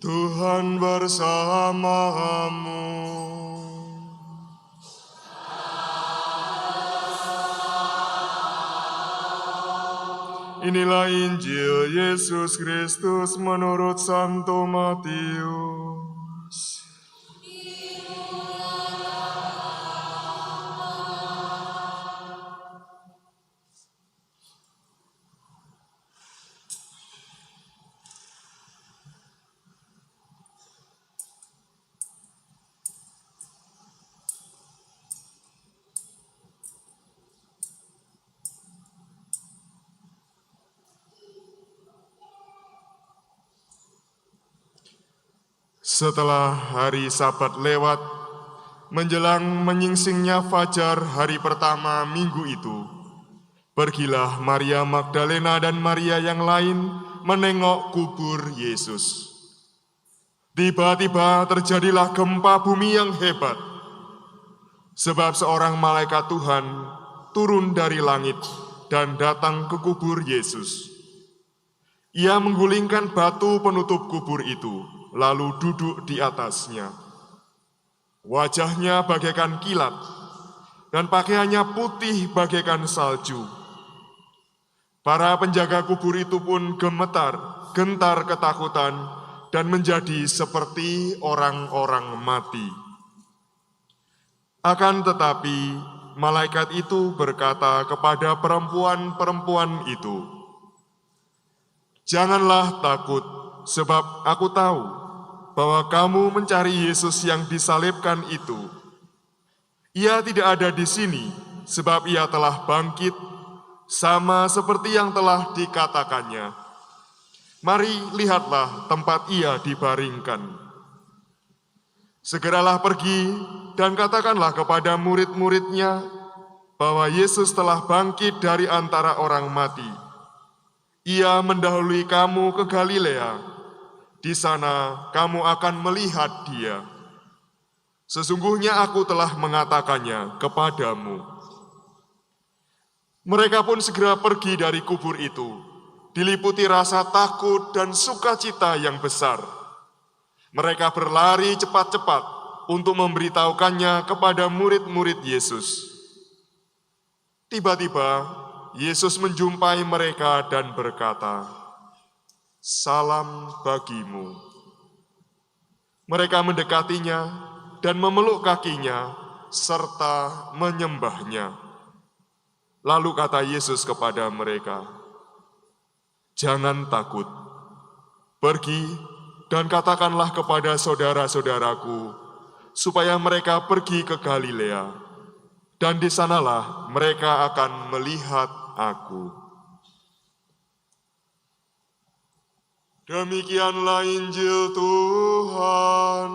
Tuhan bersamamu. Inilah Injil Yesus Kristus menurut Santo Matius. Setelah hari Sabat lewat, menjelang menyingsingnya fajar hari pertama minggu itu, pergilah Maria Magdalena dan Maria yang lain menengok kubur Yesus. Tiba-tiba terjadilah gempa bumi yang hebat, sebab seorang malaikat Tuhan turun dari langit dan datang ke kubur Yesus. Ia menggulingkan batu penutup kubur itu, lalu duduk di atasnya. Wajahnya bagaikan kilat, dan pakaiannya putih bagaikan salju. Para penjaga kubur itu pun gentar ketakutan, dan menjadi seperti orang-orang mati. Akan tetapi, malaikat itu berkata kepada perempuan-perempuan itu, "Janganlah takut, sebab aku tahu bahwa kamu mencari Yesus yang disalibkan itu. Ia tidak ada di sini, sebab ia telah bangkit, sama seperti yang telah dikatakannya. Mari lihatlah tempat ia dibaringkan. Segeralah pergi dan katakanlah kepada murid-muridnya bahwa Yesus telah bangkit dari antara orang mati. Ia mendahului kamu ke Galilea. Di sana kamu akan melihat dia. Sesungguhnya aku telah mengatakannya kepadamu." Mereka pun segera pergi dari kubur itu, diliputi rasa takut dan sukacita yang besar. Mereka berlari cepat-cepat untuk memberitahukannya kepada murid-murid Yesus. Tiba-tiba, Yesus menjumpai mereka dan berkata, "Salam bagimu." Mereka mendekatinya dan memeluk kakinya serta menyembahnya. Lalu kata Yesus kepada mereka, "Jangan takut. Pergi dan katakanlah kepada saudara-saudaraku supaya mereka pergi ke Galilea, dan di sanalah mereka akan melihat aku." Demikianlah Injil Tuhan.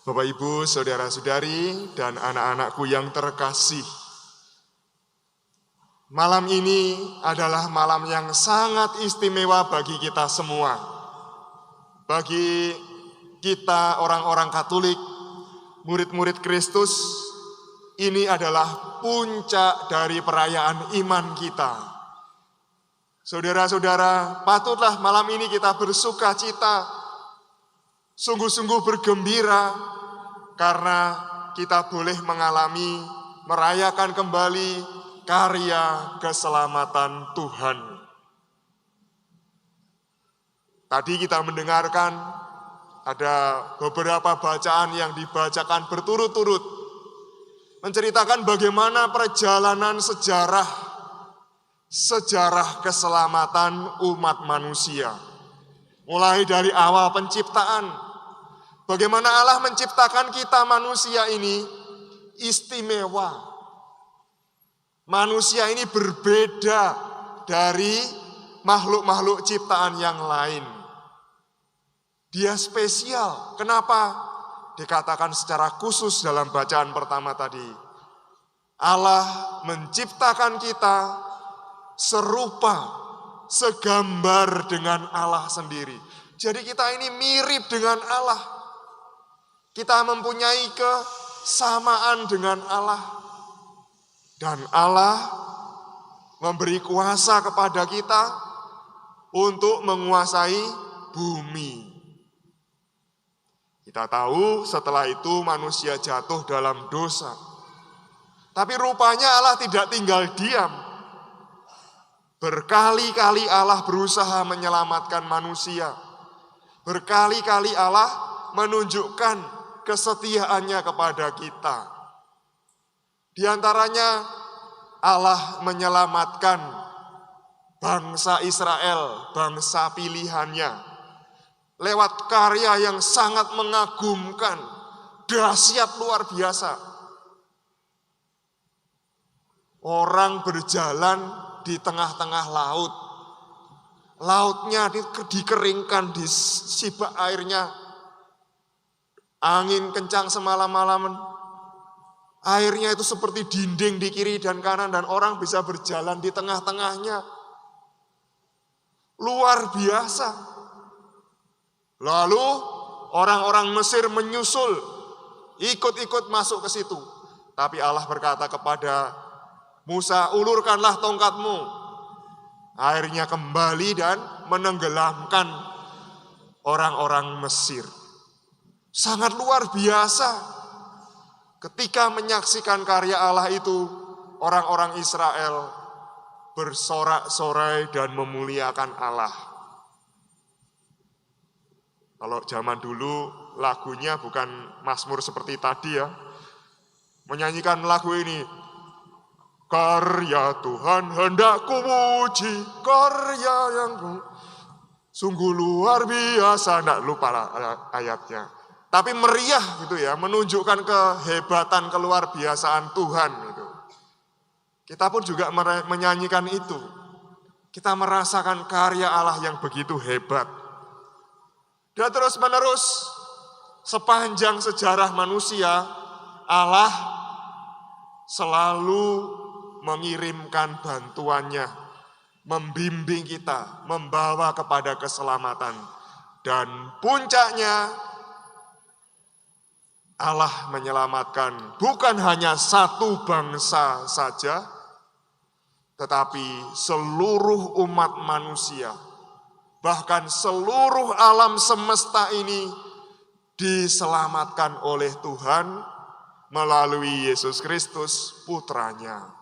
Bapak, Ibu, saudara-saudari, dan anak-anakku yang terkasih, malam ini adalah malam yang sangat istimewa bagi kita semua. Bagi kita orang-orang Katolik, murid-murid Kristus, ini adalah puncak dari perayaan iman kita. Saudara-saudara, patutlah malam ini kita bersuka cita, sungguh-sungguh bergembira, karena kita boleh merayakan kembali karya keselamatan Tuhan. Tadi kita mendengarkan ada beberapa bacaan yang dibacakan berturut-turut, menceritakan bagaimana perjalanan sejarah keselamatan umat manusia. Mulai dari awal penciptaan, bagaimana Allah menciptakan kita manusia ini istimewa. Manusia ini berbeda dari makhluk-makhluk ciptaan yang lain. Dia spesial. Kenapa? Dikatakan secara khusus dalam bacaan pertama tadi. Allah menciptakan kita serupa, segambar dengan Allah sendiri. Jadi kita ini mirip dengan Allah. Kita mempunyai kesamaan dengan Allah. Dan Allah memberi kuasa kepada kita untuk menguasai bumi. Kita tahu setelah itu manusia jatuh dalam dosa. Tapi rupanya Allah tidak tinggal diam. Berkali-kali Allah berusaha menyelamatkan manusia. Berkali-kali Allah menunjukkan kesetiaannya kepada kita. Di antaranya Allah menyelamatkan bangsa Israel, bangsa pilihannya, lewat karya yang sangat mengagumkan, dahsyat luar biasa. Orang berjalan di tengah-tengah laut. Lautnya dikeringkan, disibak airnya. Angin kencang semalam-malaman. Airnya itu seperti dinding di kiri dan kanan dan orang bisa berjalan di tengah-tengahnya. Luar biasa. Lalu orang-orang Mesir menyusul, ikut-ikut masuk ke situ. Tapi Allah berkata kepada Musa, ulurkanlah tongkatmu. Airnya kembali dan menenggelamkan orang-orang Mesir. Sangat luar biasa. Ketika menyaksikan karya Allah itu, orang-orang Israel bersorak-sorai dan memuliakan Allah. Kalau zaman dulu lagunya bukan Mazmur seperti tadi ya. Menyanyikan lagu ini, karya Tuhan hendak kupuji, karya yang sungguh luar biasa. Nggak lupa lah ayatnya. Tapi meriah gitu ya, menunjukkan kehebatan, keluar biasaan Tuhan gitu. Kita pun juga menyanyikan itu. Kita merasakan karya Allah yang begitu hebat. Dan terus menerus sepanjang sejarah manusia, Allah selalu mengirimkan bantuannya, membimbing kita, membawa kepada keselamatan. Dan puncaknya, Allah menyelamatkan bukan hanya satu bangsa saja, tetapi seluruh umat manusia, bahkan seluruh alam semesta ini diselamatkan oleh Tuhan melalui Yesus Kristus, putranya.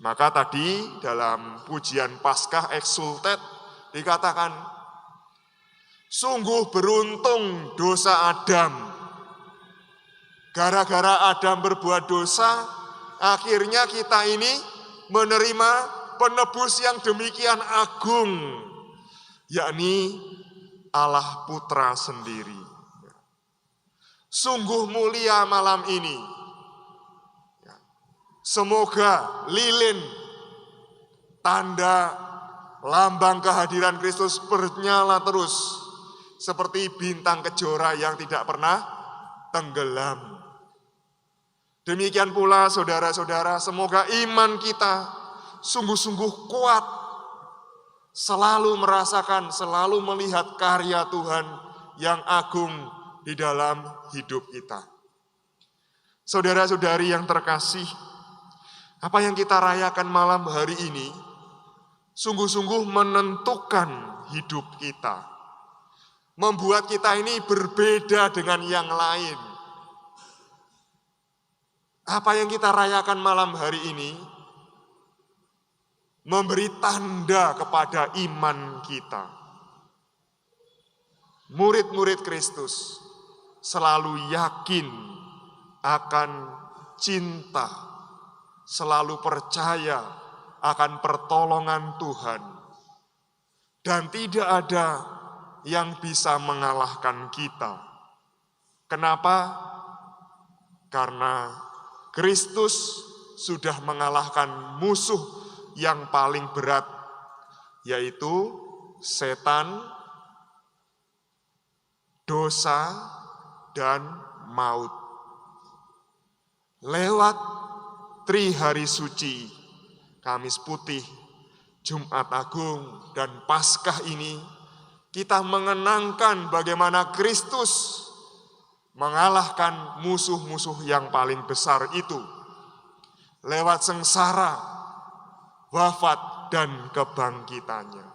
Maka tadi dalam pujian Paskah Exsultet dikatakan, sungguh beruntung dosa Adam. Gara-gara Adam berbuat dosa, akhirnya kita ini menerima penebus yang demikian agung, yakni Allah Putra sendiri. Sungguh mulia malam ini. Semoga lilin, tanda lambang kehadiran Kristus bernyala terus, seperti bintang kejora yang tidak pernah tenggelam. Demikian pula saudara-saudara, semoga iman kita sungguh-sungguh kuat, selalu merasakan, selalu melihat karya Tuhan yang agung di dalam hidup kita. Saudara-saudari yang terkasih, apa yang kita rayakan malam hari ini sungguh-sungguh menentukan hidup kita, membuat kita ini berbeda dengan yang lain. Apa yang kita rayakan malam hari ini memberi tanda kepada iman kita. Murid-murid Kristus selalu yakin akan cinta, selalu percaya akan pertolongan Tuhan. Dan tidak ada yang bisa mengalahkan kita. Kenapa? Karena Kristus sudah mengalahkan musuh yang paling berat, yaitu setan, dosa, dan maut. Lewat Trihari Suci, Kamis Putih, Jumat Agung, dan Paskah ini, kita mengenangkan bagaimana Kristus mengalahkan musuh-musuh yang paling besar itu lewat sengsara, wafat, dan kebangkitannya.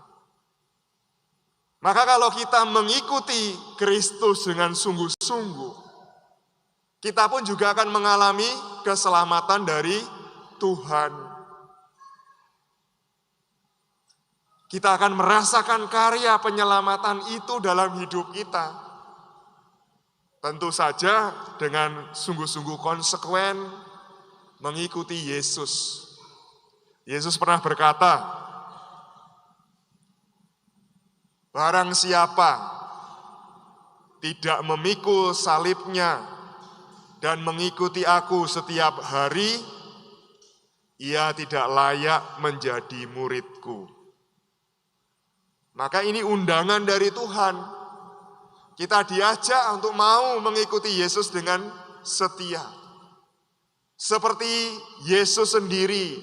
Maka kalau kita mengikuti Kristus dengan sungguh-sungguh, kita pun juga akan mengalami keselamatan dari Tuhan. Kita akan merasakan karya penyelamatan itu dalam hidup kita. Tentu saja dengan sungguh-sungguh konsekuen mengikuti Yesus. Yesus pernah berkata, barang siapa tidak memikul salibnya dan mengikuti aku setiap hari, ia tidak layak menjadi muridku. Maka ini undangan dari Tuhan. Kita diajak untuk mau mengikuti Yesus dengan setia. Seperti Yesus sendiri,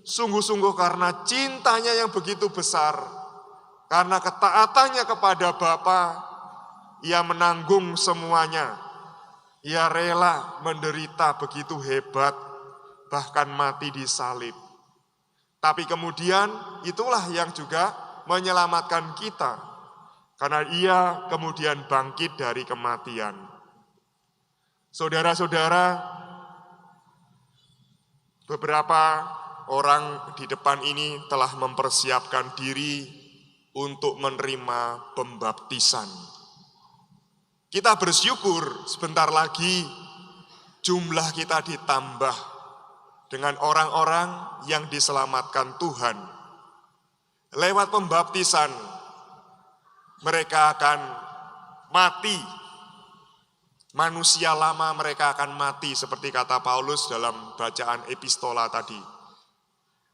sungguh-sungguh karena cintanya yang begitu besar, karena ketaatannya kepada Bapa, ia menanggung semuanya. Ia rela menderita begitu hebat, bahkan mati di salib. Tapi kemudian itulah yang juga menyelamatkan kita. Karena ia kemudian bangkit dari kematian. Saudara-saudara, beberapa orang di depan ini telah mempersiapkan diri untuk menerima pembaptisan. Kita bersyukur sebentar lagi jumlah kita ditambah dengan orang-orang yang diselamatkan Tuhan. Lewat pembaptisan, mereka akan mati. Manusia lama mereka akan mati seperti kata Paulus dalam bacaan epistola tadi.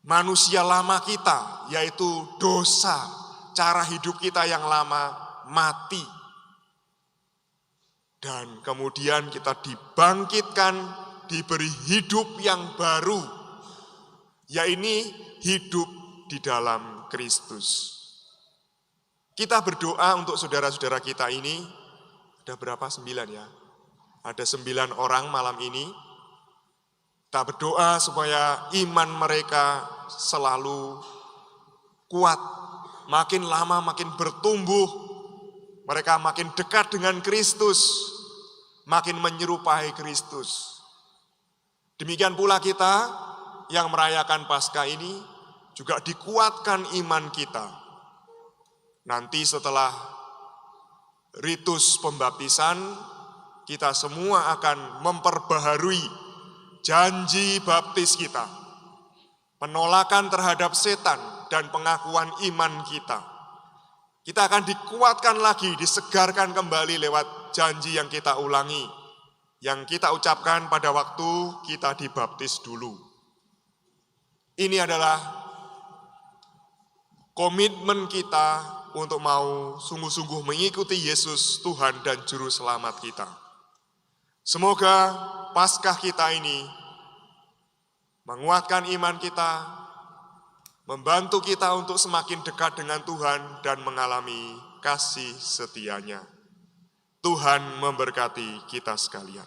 Manusia lama kita, yaitu dosa, cara hidup kita yang lama, mati. Dan kemudian kita dibangkitkan, diberi hidup yang baru, yaitu hidup di dalam Kristus. Kita berdoa untuk saudara-saudara kita ini, ada berapa? 9 ya? Ada 9 orang malam ini. Kita berdoa supaya iman mereka selalu kuat, makin lama makin bertumbuh, mereka makin dekat dengan Kristus, makin menyerupai Kristus. Demikian pula kita yang merayakan Paskah ini juga dikuatkan iman kita. Nanti setelah ritus pembaptisan, kita semua akan memperbaharui janji baptis kita. Penolakan terhadap setan dan pengakuan iman kita. Kita akan dikuatkan lagi, disegarkan kembali lewat janji yang kita ulangi, yang kita ucapkan pada waktu kita dibaptis dulu. Ini adalah komitmen kita untuk mau sungguh-sungguh mengikuti Yesus, Tuhan dan Juru Selamat kita. Semoga Paskah kita ini menguatkan iman kita, membantu kita untuk semakin dekat dengan Tuhan dan mengalami kasih setianya. Tuhan memberkati kita sekalian.